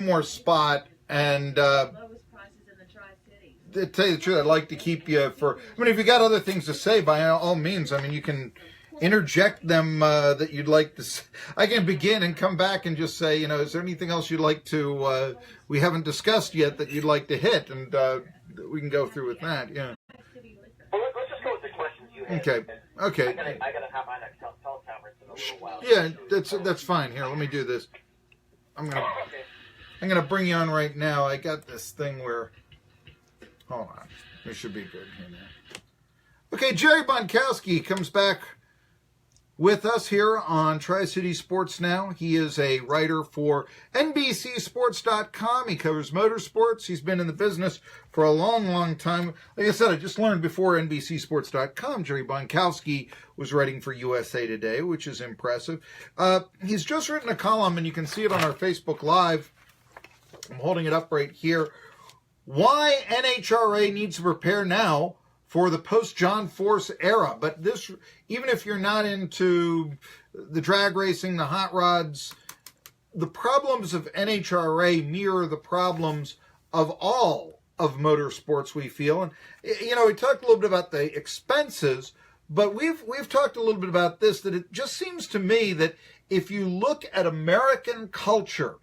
more spot, and lowest prices in the Tri-Cities. to tell you the truth, I'd like to keep you for. I mean, if you got other things to say, by all means. I mean, you can interject them that you'd like to. I can begin and come back and just say, is there anything else you'd like to? We haven't discussed yet that you'd like to hit, and we can go through with that. Yeah. Well, let's just go with the questions you had. Okay. I gotta hop on a teleconference in a little while. Yeah, that's fine. Here, let me do this. I'm gonna bring you on right now. I got this thing where. Hold on. This should be good here now. Okay, Jerry Bonkowski comes back with us here on Tri-City Sports Now. He is a writer for NBCSports.com. He covers motorsports. He's been in the business for a long, long time. Like I said, I just learned before NBCSports.com, Jerry Bonkowski was writing for USA Today, which is impressive. He's just written a column, and you can see it on our Facebook Live. I'm holding it up right here. Why NHRA needs to prepare now for the post-John Force era. But this, even if you're not into the drag racing, the hot rods, the problems of NHRA mirror the problems of all of motorsports, we feel. And, we talked a little bit about the expenses, but we've talked a little bit about this, that it just seems to me that if you look at American culture,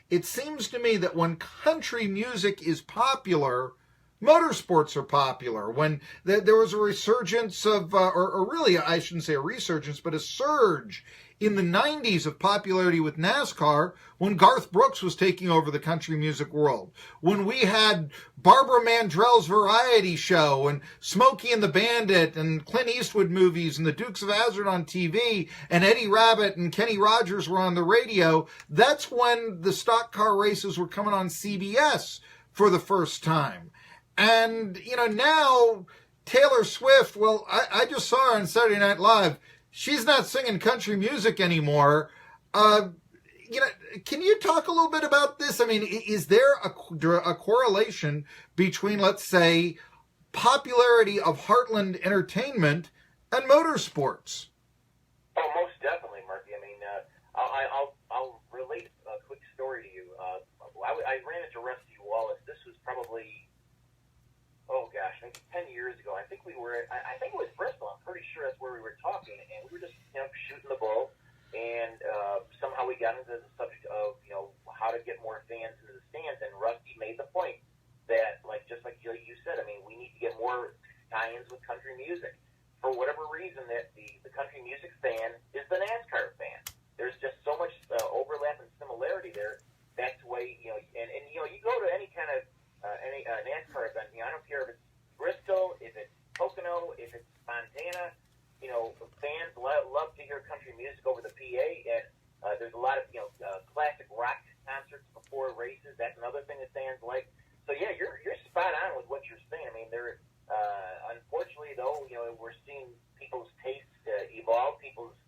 it seems to me that when country music is popular, motorsports are popular. When there was a resurgence of, or really, I shouldn't say a resurgence, but a surge in the 90s of popularity with NASCAR when Garth Brooks was taking over the country music world. When we had Barbara Mandrell's variety show and Smokey and the Bandit and Clint Eastwood movies and the Dukes of Hazzard on TV and Eddie Rabbitt and Kenny Rogers were on the radio, that's when the stock car races were coming on CBS for the first time. And, now Taylor Swift, well, I just saw her on Saturday Night Live. She's not singing country music anymore. Can you talk a little bit about this? I mean, is there a correlation between, let's say, popularity of Heartland Entertainment and motorsports? Oh, most definitely, Marky. I mean, I'll relate a quick story to you. I ran into Rusty Wallace. This was probably, maybe 10 years ago. I think we were, I think it was Bristol. I'm pretty sure that's where we were talking. And we were just, shooting the bull. And somehow we got into the subject of, how to get more fans into the stands. And Rusty made the point that, just like you said, I mean, we need to get more tie-ins with country music. For whatever reason, that the country music fan is the NASCAR fan. There's just so much overlap and similarity there. That's the way, and you go to any kind of any NASCAR event, I don't care if it's Bristol, if it's Pocono, if it's Montana, fans love to hear country music over the PA, and there's a lot of, classic rock concerts before races. That's another thing that fans like. So yeah, you're spot on with what you're saying. I mean, there, unfortunately though, we're seeing people's tastes evolve. People's,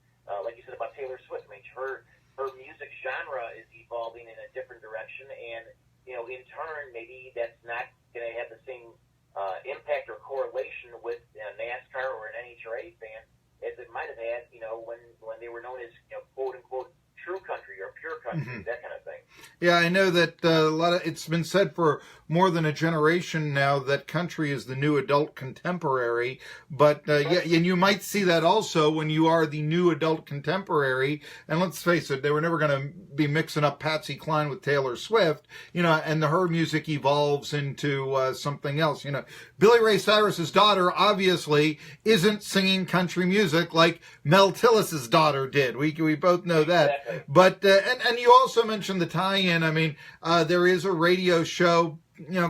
like you said about Taylor Swift, I mean, her music genre is evolving in a different direction, and in turn, maybe that's not going to have the same impact or correlation with NASCAR or an NHRA fan as it might have had, when they were known as, quote unquote, true country or pure country, that kind of thing. Yeah, I know that it's been said for more than a generation now that country is the new adult contemporary. But and you might see that also when you are the new adult contemporary. And let's face it, they were never going to be mixing up Patsy Cline with Taylor Swift, and her music evolves into something else. Billy Ray Cyrus's daughter obviously isn't singing country music like Mel Tillis's daughter did. We both know that. Exactly. But and you also mentioned the tie-in. I mean, there is a radio show,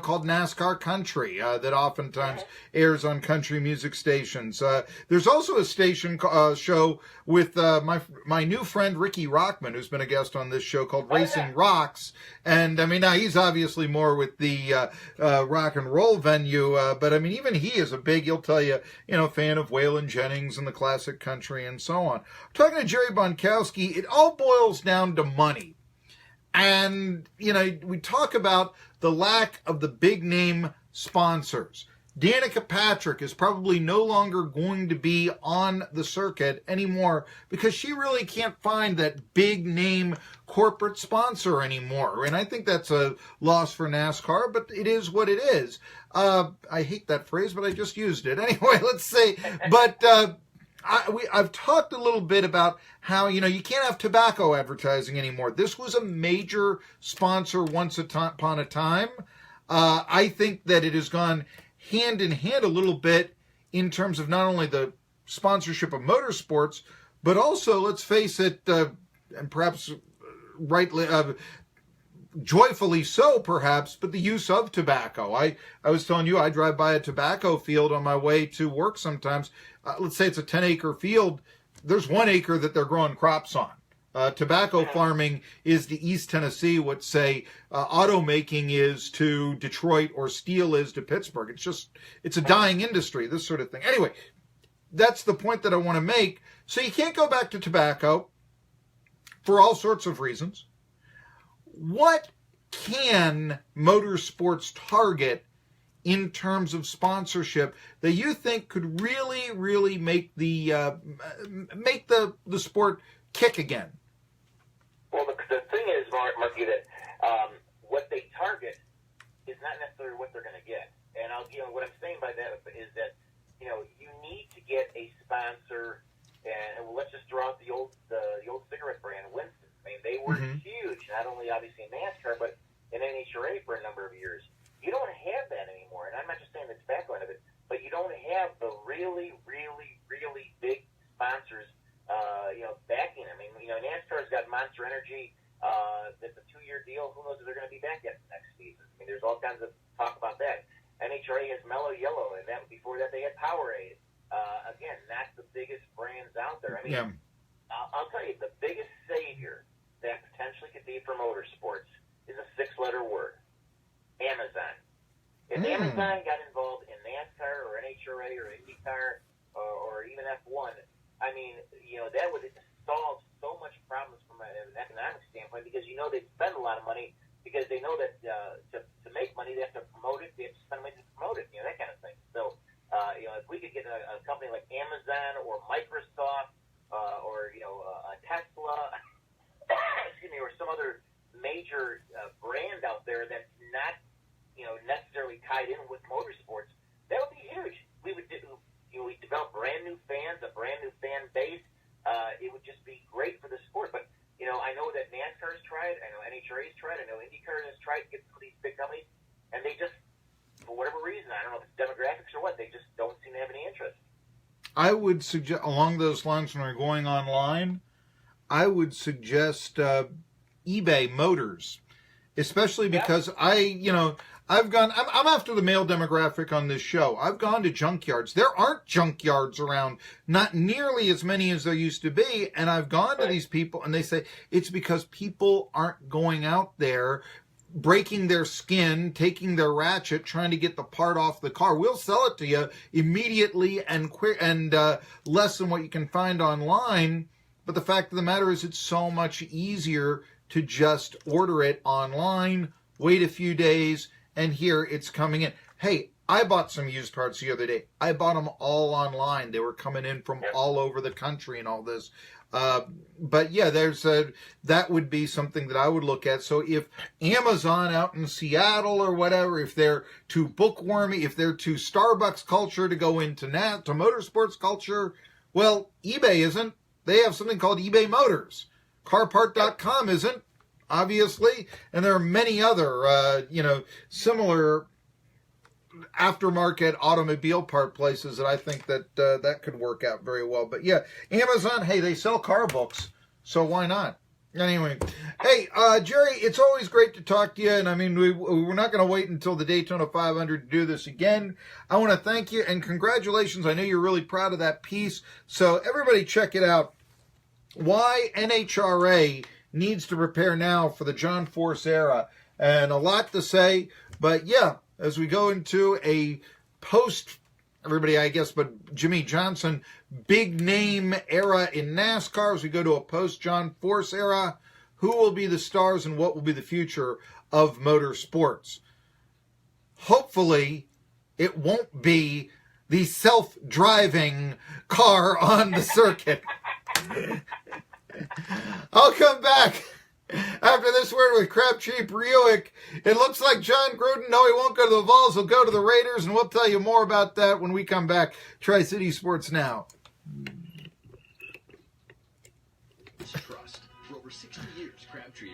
called NASCAR Country that oftentimes airs on country music stations. There's also a station show with my new friend Ricky Rockman, who's been a guest on this show, called Racing Rocks. And I mean, now he's obviously more with the rock and roll venue, but I mean, even he is a big, he'll tell you, fan of Waylon Jennings and the classic country and so on. Talking to Jerry Bonkowski, it all boils down to money. And, we talk about the lack of the big name sponsors. Danica Patrick is probably no longer going to be on the circuit anymore because she really can't find that big name corporate sponsor anymore. And I think that's a loss for NASCAR, but it is what it is. I hate that phrase, but I just used it. Anyway, let's say, but I've talked a little bit about how, you can't have tobacco advertising anymore. This was a major sponsor once upon a time. I think that it has gone hand in hand a little bit in terms of not only the sponsorship of motorsports, but also, let's face it, and perhaps rightly, joyfully so perhaps, but the use of tobacco. I was telling you, I drive by a tobacco field on my way to work sometimes. Let's say it's a 10-acre field. There's 1 acre that they're growing crops on. Tobacco farming is to East Tennessee what, say, automaking is to Detroit or steel is to Pittsburgh. It's a dying industry, this sort of thing. Anyway, that's the point that I want to make. So you can't go back to tobacco for all sorts of reasons. What can motorsports target in terms of sponsorship that you think could really, really make the sport kick again? Well, the thing is, Marky, that what they target is not necessarily what they're going to get. And what I'm saying by that is that you need to get a sponsor. And let's just draw out the old cigarette brand, Winston. I mean, they were huge, not only obviously in NASCAR, but in NHRA for a number of years. You don't have that anymore. And I'm not just saying the tobacco end of it, but you don't have the really, really, really big sponsors backing. I mean, NASCAR's got Monster Energy. That's a 2-year deal. Who knows if they're going to be back yet next season? I mean, there's all kinds of talk about that. NHRA has Mellow Yellow, and before that they had Powerade. Again, not the biggest brands out there. I mean, I'll tell you, the biggest savior that potentially could be for motorsports is a 6-letter word: Amazon. If Amazon got involved in NASCAR or NHRA or IndyCar or even F1, I mean, that would solve so much problems from an economic standpoint because they spend a lot of money because they know that to make money they have to promote it, they have to spend money to promote it, that kind of thing. So, if we could get a company like Amazon or Microsoft or a Tesla, excuse me, or some other major brand out there that's not necessarily tied in with motorsports, that would be huge. We would we develop brand new fans, a brand new fan base. It would just be great for the sport. But I know that NASCAR's tried. I know NHRA's tried. I know IndyCar has tried to get some of these big companies, and they just, for whatever reason, I don't know if it's demographics or what, they just don't seem to have any interest. I would suggest, along those lines, when we're going online, I would suggest eBay Motors, especially because I'm after the male demographic on this show. I've gone to junkyards. There aren't junkyards around, not nearly as many as there used to be. And I've gone to these people and they say it's because people aren't going out there breaking their skin, taking their ratchet, trying to get the part off the car. We'll sell it to you immediately and quick and less than what you can find online. But the fact of the matter is it's so much easier to just order it online, wait a few days, and here it's coming in. Hey, I bought some used parts the other day. I bought them all online. They were coming in from all over the country and all this. But yeah, that would be something that I would look at. So if Amazon out in Seattle or whatever, if they're too bookwormy, if they're too Starbucks culture to go into to motorsports culture, well, eBay isn't. They have something called eBay Motors. Carpart.com isn't, obviously, and there are many other, similar aftermarket automobile part places that I think that could work out very well. But yeah, Amazon, hey, they sell car books, so why not? Anyway, hey, Jerry, it's always great to talk to you, and I mean, we're not going to wait until the Daytona 500 to do this again. I want to thank you, and congratulations. I know you're really proud of that piece, so everybody check it out. Why NHRA needs to prepare now for the John Force era, and a lot to say, but yeah, as we go into a post, everybody I guess, but Jimmy Johnson, big name era in NASCAR, as we go to a post John Force era, who will be the stars and what will be the future of motorsports? Hopefully, it won't be the self-driving car on the circuit. I'll come back after this word with Crabtree Buick. It looks like John Gruden, no, he won't go to the Vols, he'll go to the Raiders, and we'll tell you more about that when we come back. Tri-City Sports Now. Trust. For over 60 years, Crabtree